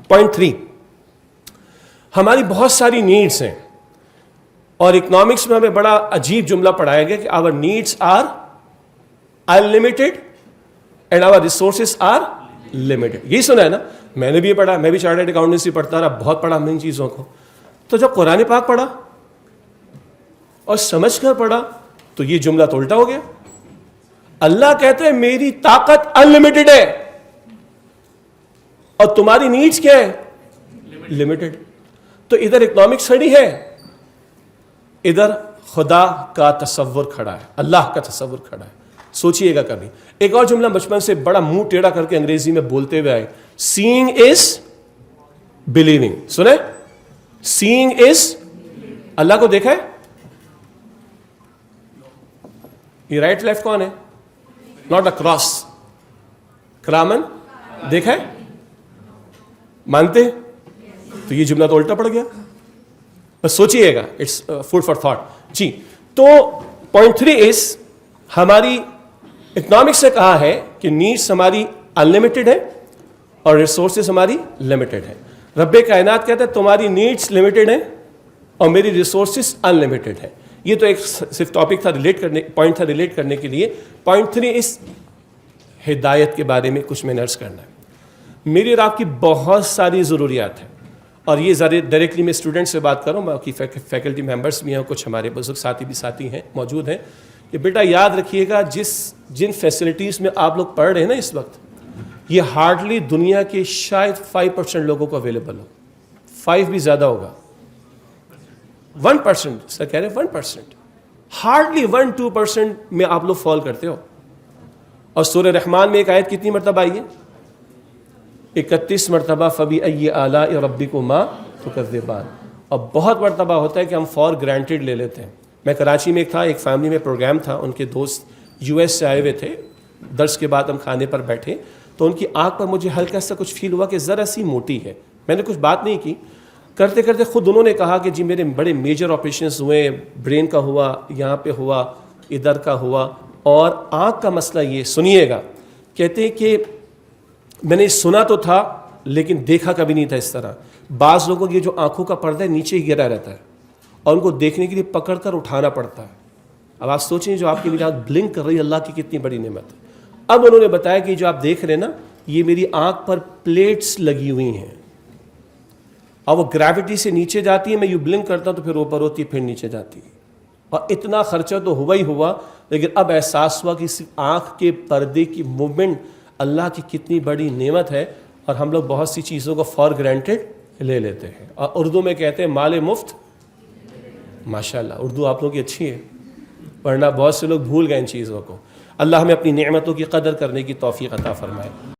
Point 3، ہماری بہت ساری نیڈس ہیں، اور اکنامکس میں ہمیں بڑا عجیب جملہ پڑھایا گیا کہ our needs are unlimited and our resources are limited. یہی سنا ہے نا، میں نے بھی یہ پڑھا، میں بھی چارٹرڈ اکاؤنٹنسی پڑھتا رہا، بہت پڑھا ہم نے ان چیزوں کو. تو جب قرآن پاک پڑھا اور سمجھ کر پڑھا تو یہ جملہ تو الٹا ہو گیا. اللہ کہتے ہیں میری طاقت انلمیٹڈ ہے اور تمہاری نیڈس کیا ہے؟ لمیٹڈ. تو ادھر اکنامکس کھڑی ہے، ادھر خدا کا تصور کھڑا ہے، اللہ کا تصور کھڑا ہے. سوچئے گا کبھی. ایک اور جملہ بچپن سے بڑا منہ ٹیڑھا کر کے انگریزی میں بولتے ہوئے آئے، سینگ از بلیونگ. سنیں، سینگ از، اللہ کو دیکھا ہے؟ یہ رائٹ لیفٹ کون ہے؟ Not a cross. کرامن دیکھا ہے؟ مانتے؟ تو یہ جملہ تو الٹا پڑ گیا. بس سوچئے گا، اٹس فوڈ فار تھاٹ. جی، تو پوائنٹ 3 از، ہماری اکنامکس سے کہا ہے کہ نیڈس ہماری انلمیٹڈ ہے اور ریسورسز ہماری لمیٹڈ ہے. رب کائنات کہتا ہے تمہاری نیڈس لمیٹڈ ہیں اور میری ریسورسز انلمیٹڈ ہے. یہ تو ایک صرف ٹاپک تھا، پوائنٹ تھا ریلیٹ کرنے کے لیے. پوائنٹ 3 اس ہدایت کے بارے میں کچھ میں نے عرض کرنا ہے. میری اور آپ کی بہت ساری ضروریات ہیں، اور یہ ڈائریکٹلی میں اسٹوڈنٹ سے بات کروں، باقی فیکلٹی ممبرس بھی ہیں، کچھ ہمارے بزرگ ساتھی بھی ہیں موجود ہیں، کہ بیٹا یاد رکھیے گا جن فیسلٹیز میں آپ لوگ پڑھ رہے ہیں نا اس وقت، یہ ہارڈلی دنیا کے شاید 5% لوگوں کو اویلیبل ہو. 5 بھی زیادہ ہوگا، 1%. سر کہہ رہے ہیں 1%، ہارڈلی 1-2% میں آپ لوگ فال کرتے ہو. اور سورہ رحمان میں ایک آیت کتنی مرتبہ آئی ہے؟ 31 مرتبہ. فَبِأَيِّ آلَاءِ رَبِّكُمَا تُكَذِّبَانِ. اور بہت مرتبہ ہوتا ہے کہ ہم فار گرانٹیڈ لے لیتے ہیں. میں کراچی میں ایک فیملی میں پروگرام تھا، ان کے دوست US سے آئے ہوئے تھے. درس کے بعد ہم کھانے پر بیٹھے تو ان کی آنکھ پر مجھے ہلکا سا کچھ فیل ہوا کہ ذرا سی موٹی ہے. میں نے کچھ بات نہیں کی. کرتے کرتے خود انہوں نے کہا کہ جی میرے بڑے میجر آپریشنز ہوئے، برین کا ہوا، یہاں پہ ہوا، ادھر کا ہوا، اور آنکھ کا مسئلہ یہ. سنیے گا، کہتے ہیں کہ میں نے سنا تو تھا لیکن دیکھا کبھی نہیں تھا اس طرح. بعض لوگوں کی جو آنکھوں کا پردہ ہے نیچے ہی گرا رہتا ہے اور ان کو دیکھنے کے لیے پکڑ کر اٹھانا پڑتا ہے. اب آپ سوچیں جو آپ کی میری آنکھ بلنک کر رہی ہے، اللہ کی کتنی بڑی نعمت ہے. اب انہوں نے بتایا کہ جو آپ دیکھ رہے ہیں نا، یہ میری آنکھ پر پلیٹس لگی ہوئی ہیں اور وہ گریوٹی سے نیچے جاتی ہے. میں یوں بلنک کرتا ہوں تو پھر اوپر ہوتی ہے، پھر نیچے جاتی ہے. اور اتنا خرچہ تو ہوا ہی ہوا، لیکن اب احساس ہوا کہ صرف آنکھ کے پردے کی موومنٹ اللہ کی کتنی بڑی نعمت ہے، اور ہم لوگ بہت سی چیزوں کو فار گرانٹیڈ لے لیتے ہیں. اور اردو میں کہتے ہیں مال مفت. ماشاءاللہ اردو آپ لوگوں کی اچھی ہے، ورنہ بہت سے لوگ بھول گئے ان چیزوں کو. اللہ ہمیں اپنی نعمتوں کی قدر کرنے کی توفیق عطا فرمائے.